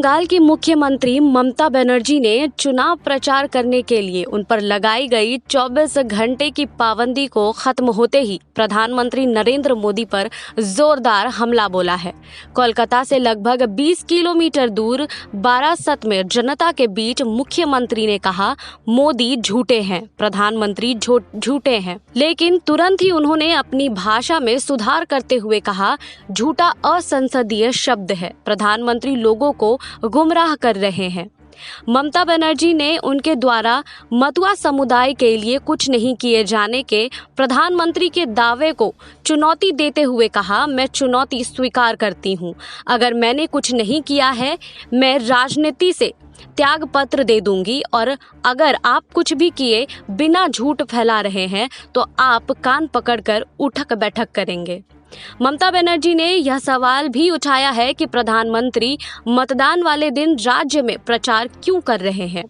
बंगाल की मुख्यमंत्री ममता बनर्जी ने चुनाव प्रचार करने के लिए उन पर लगाई गई 24 घंटे की पाबंदी को खत्म होते ही प्रधानमंत्री नरेंद्र मोदी पर जोरदार हमला बोला है। कोलकाता से लगभग 20 किलोमीटर दूर बारासत में जनता के बीच मुख्यमंत्री ने कहा, मोदी झूठे हैं, प्रधानमंत्री झूठे हैं। लेकिन तुरंत ही उन्होंने अपनी भाषा में सुधार करते हुए कहा, झूठा असंसदीय शब्द है, प्रधानमंत्री लोगों को गुमराह कर रहे हैं। ममता बनर्जी ने उनके द्वारा मतुआ समुदाय के लिए कुछ नहीं किए जाने के प्रधानमंत्री के दावे को चुनौती देते हुए कहा, मैं चुनौती स्वीकार करती हूं। अगर मैंने कुछ नहीं किया है, मैं राजनीति से त्याग पत्र दे दूंगी, और अगर आप कुछ भी किए बिना झूठ फैला रहे हैं तो आप कान पकड़कर उठक बैठक करेंगे। ममता बनर्जी ने यह सवाल भी उठाया है कि प्रधानमंत्री मतदान वाले दिन राज्य में प्रचार क्यों कर रहे हैं।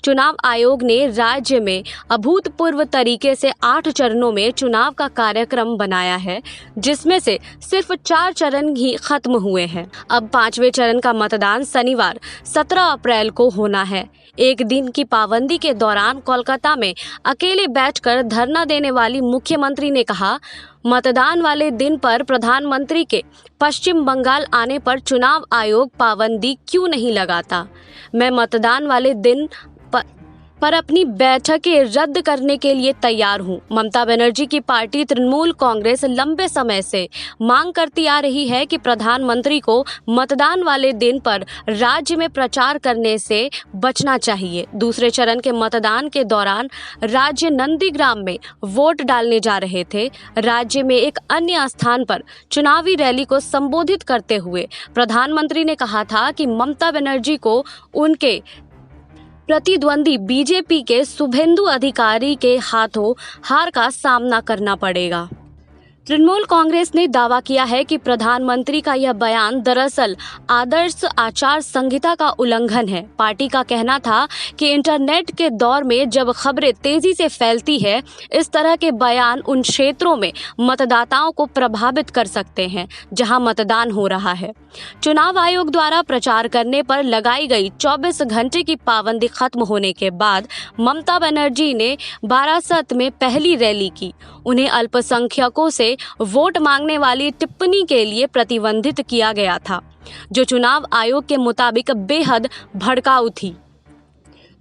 चुनाव आयोग ने राज्य में अभूतपूर्व तरीके से 8 चरणों में चुनाव का कार्यक्रम बनाया है, जिसमें से सिर्फ 4 चरण ही खत्म हुए हैं। अब 5वें चरण का मतदान शनिवार 17 अप्रैल को होना है। एक दिन की पाबंदी के दौरान कोलकाता में अकेले बैठकर धरना देने वाली मुख्यमंत्री ने कहा, मतदान वाले दिन पर प्रधानमंत्री के पश्चिम बंगाल आने पर चुनाव आयोग पाबंदी क्यों नहीं लगाता। मैं मतदान वाले दिन पर अपनी बैठकें रद्द करने के लिए तैयार हूं। ममता बनर्जी की पार्टी तृणमूल कांग्रेस लंबे समय से मांग करती आ रही है कि प्रधानमंत्री को मतदान वाले दिन पर राज्य में प्रचार करने से बचना चाहिए। दूसरे चरण के मतदान के दौरान राज्य नंदीग्राम में वोट डालने जा रहे थे। राज्य में एक अन्य स्थान पर चुनावी रैली को संबोधित करते हुए प्रधानमंत्री ने कहा था कि ममता बनर्जी को उनके प्रतिद्वंदी बीजेपी के शुभेंदु अधिकारी के हाथों हार का सामना करना पड़ेगा। तृणमूल कांग्रेस ने दावा किया है कि प्रधानमंत्री का यह बयान दरअसल आदर्श आचार संहिता का उल्लंघन है। पार्टी का कहना था कि इंटरनेट के दौर में जब खबरें तेजी से फैलती है, इस तरह के बयान उन क्षेत्रों में मतदाताओं को प्रभावित कर सकते हैं जहां मतदान हो रहा है। चुनाव आयोग द्वारा प्रचार करने पर लगाई गई 24 घंटे की पाबंदी खत्म होने के बाद ममता बनर्जी ने बारासत में पहली रैली की। उन्हें अल्पसंख्यकों से वोट मांगने वाली टिप्पणी के लिए प्रतिबंधित किया गया था, जो चुनाव आयोग के मुताबिक बेहद भड़काऊ थी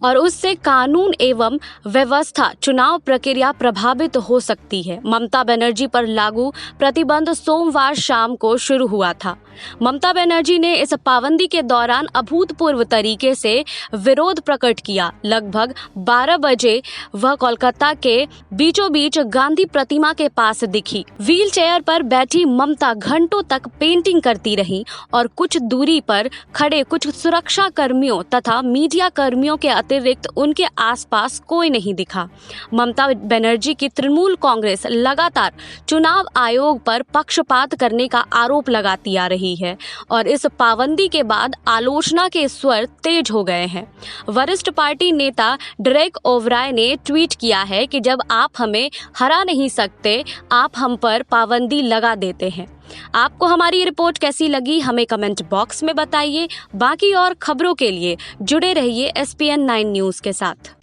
और उससे कानून एवं व्यवस्था चुनाव प्रक्रिया प्रभावित हो सकती है। ममता बनर्जी पर लागू प्रतिबंध सोमवार शाम को शुरू हुआ था। ममता बनर्जी ने इस पाबंदी के दौरान अभूतपूर्व तरीके से विरोध प्रकट किया। लगभग 12 बजे वह कोलकाता के बीचों बीच गांधी प्रतिमा के पास दिखी। व्हील चेयर पर बैठी ममता घंटों तक पेंटिंग करती रही और कुछ दूरी पर खड़े कुछ सुरक्षा कर्मियों तथा मीडिया कर्मियों के अतिरिक्त उनके आसपास कोई नहीं दिखा। ममता बनर्जी की तृणमूल कांग्रेस लगातार चुनाव आयोग पर पक्षपात करने का आरोप लगाती आ रही है और इस पाबंदी के बाद आलोचना के स्वर तेज हो गए हैं। वरिष्ठ पार्टी नेता डेरेक ओब्राय ने ट्वीट किया है कि जब आप हमें हरा नहीं सकते, आप हम पर पाबंदी लगा देते हैं। आपको हमारी रिपोर्ट कैसी लगी, हमें कमेंट बॉक्स में बताइए। बाकी और खबरों के लिए जुड़े रहिए SPN9 न्यूज़ के साथ।